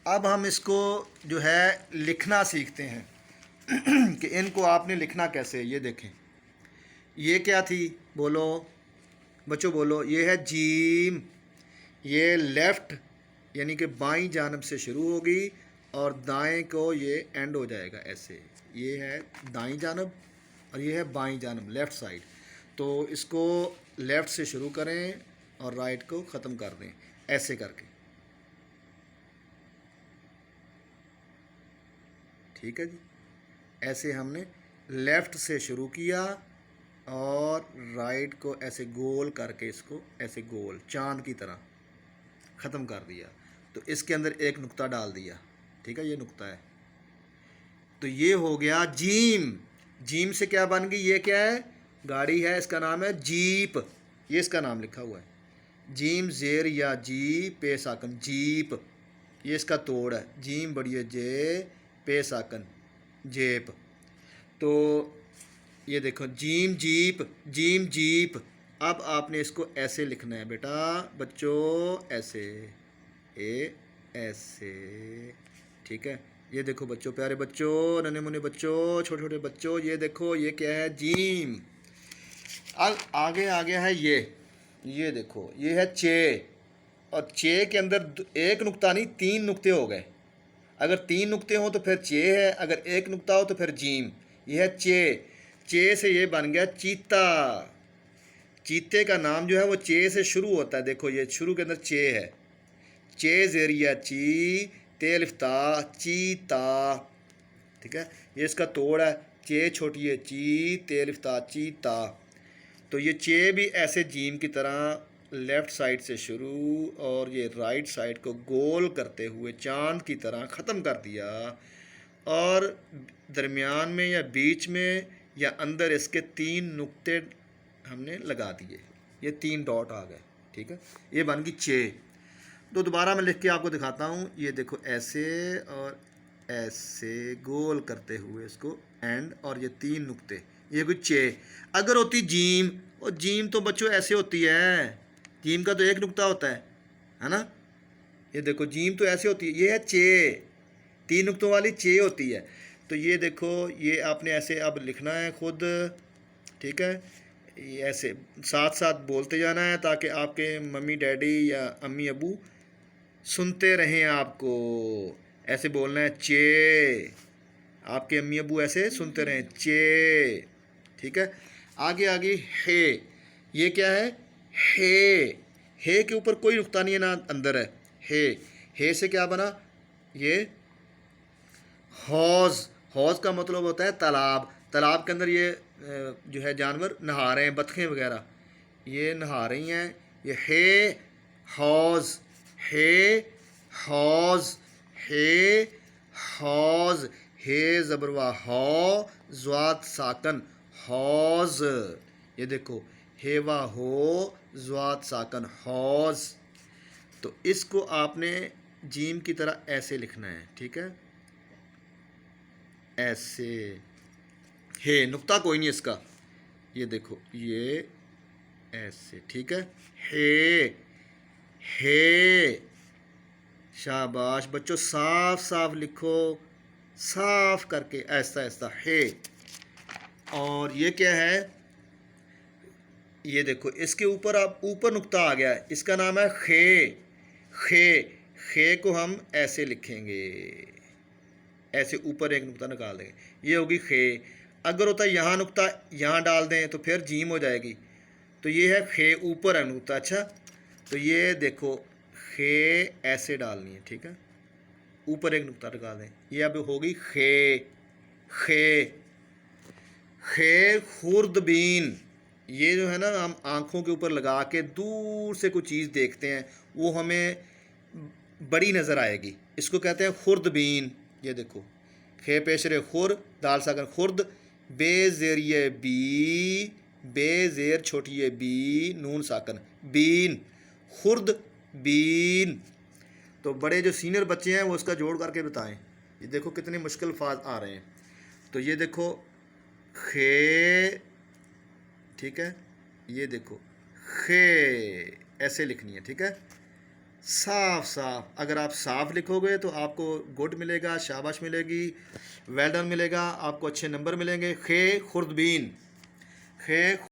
अब हम इसको जो है लिखना सीखते हैं कि इनको आपने लिखना कैसे है। ये देखें, ये क्या थी, बोलो बच्चों बोलो। ये है जीम। ये लेफ़्ट यानी कि बाईं जानब से शुरू होगी और दाएं को ये एंड हो जाएगा ऐसे। ये है दाईं जानब और ये है बाईं जानब, लेफ़्ट साइड। तो इसको लेफ़्ट से शुरू करें और राइट को ख़त्म कर दें ऐसे करके। ठीक है जी, ऐसे हमने लेफ़्ट से शुरू किया और राइट को ऐसे गोल करके इसको ऐसे गोल चांद की तरह ख़त्म कर दिया। तो इसके अंदर एक नुक्ता डाल दिया। ठीक है, ये नुक्ता है। तो ये हो गया जीम। जीम से क्या बन गई, ये क्या है, गाड़ी है, इसका नाम है जीप। ये इसका नाम लिखा हुआ है, जीम जेर या जी पे साकन जीप। ये इसका तोड़ है, जीम बड़ी जे पे साकन जेप। तो ये देखो जीम जीप, जीम जीप। अब आपने इसको ऐसे लिखना है बेटा बच्चों, ऐसे ए ऐसे। ठीक है, ये देखो बच्चों, प्यारे बच्चों, नन्हे मुन्ने बच्चों, छोटे छोटे बच्चों, ये देखो ये क्या है, जीम। अब आगे आ गया है ये देखो ये है चे। और चे के अंदर एक नुक्ता नहीं, तीन नुक्ते हो गए। अगर तीन नुक्ते हों तो फिर चे है, अगर एक नुक्ता हो तो फिर जीम। ये है चे। चे से ये बन गया चीता। चीते का नाम जो है वो चे से शुरू होता है। देखो ये शुरू के अंदर चे है, चे जेरिया ची तेलिफ्ता चीता। ठीक है, ये इसका तोड़ है, चे छोटी है ची तेलिफ्ता चीता। तो ये चे भी ऐसे जीम की तरह लेफ़्ट साइड से शुरू और ये राइट साइड को गोल करते हुए चांद की तरह ख़त्म कर दिया। और दरमियान में या बीच में या अंदर इसके तीन नुक्ते हमने लगा दिए, ये तीन डॉट आ गए। ठीक है, ये बन गई चे। तो दोबारा मैं लिख के आपको दिखाता हूँ। ये देखो ऐसे और ऐसे गोल करते हुए इसको एंड, और ये तीन नुक्ते, ये कुछ चे। अगर होती जीम, और जीम तो बच्चों ऐसे होती है, जीम का तो एक नुक्ता होता है ना। ये देखो जीम तो ऐसे होती है, ये है चे, तीन नुक्तों वाली चे होती है। तो ये देखो ये आपने ऐसे अब लिखना है खुद। ठीक है, ये ऐसे साथ साथ बोलते जाना है ताकि आपके मम्मी डैडी या अम्मी अबू सुनते रहें आपको। ऐसे बोलना है चे, आपके अम्मी अबू ऐसे सुनते रहें चे। ठीक है, आगे आगे हे। ये क्या है, हे के ऊपर कोई नुक्ता नहीं है ना अंदर है। हे से क्या बना, ये हौज। हौज का मतलब होता है तालाब। तालाब के अंदर ये जो है जानवर नहा रहे हैं, बतखें वगैरह ये नहा रही हैं। ये हे हौज, हे हौज, हे हौज। हे ज़बरवा हौ, ज़्वात साकन हौज। ये देखो हेवा हो ज़्वात साकन हौज। तो इसको आपने जीम की तरह ऐसे लिखना है। ठीक है, ऐसे। हे नुक्ता कोई नहीं इसका, ये देखो ये ऐसे। ठीक है, हे हे। शाबाश बच्चों, साफ साफ लिखो, साफ करके ऐसा ऐसा हे। और ये क्या है, ये देखो इसके ऊपर अब ऊपर नुक्ता आ गया है, इसका नाम है खे। खे, खे को हम ऐसे लिखेंगे, ऐसे ऊपर एक नुक्ता निकाल देंगे, ये होगी खे। अगर होता है यहाँ नुक्ता यहाँ डाल दें तो फिर जीम हो जाएगी। तो ये है खे, ऊपर है नुक्ता। अच्छा, तो ये देखो खे ऐसे डालनी है। ठीक है, ऊपर एक नुक्ता निकाल दें, ये अब होगी खे। खे, खे खुर्दबीन। ये जो है ना, हम आँखों के ऊपर लगा के दूर से कोई चीज़ देखते हैं वो हमें बड़ी नज़र आएगी, इसको कहते हैं खुर्दबीन। ये देखो खे पेशरे खुर, दाल साकर खुर्द, बे ज़ेरिए बी, बे ज़ेर छोटी है बी, नून साकन बीन, खुर्द बीन। तो बड़े जो सीनियर बच्चे हैं वो इसका जोड़ करके बताएं। ये देखो कितने मुश्किल अल्फाज आ रहे हैं। तो ये देखो खे। ठीक है, ये देखो खे ऐसे लिखनी है। ठीक है, साफ साफ, अगर आप साफ लिखोगे तो आपको गुड मिलेगा, शाबाश मिलेगी, वेल डन मिलेगा, आपको अच्छे नंबर मिलेंगे। खे खुर्दबीन, खे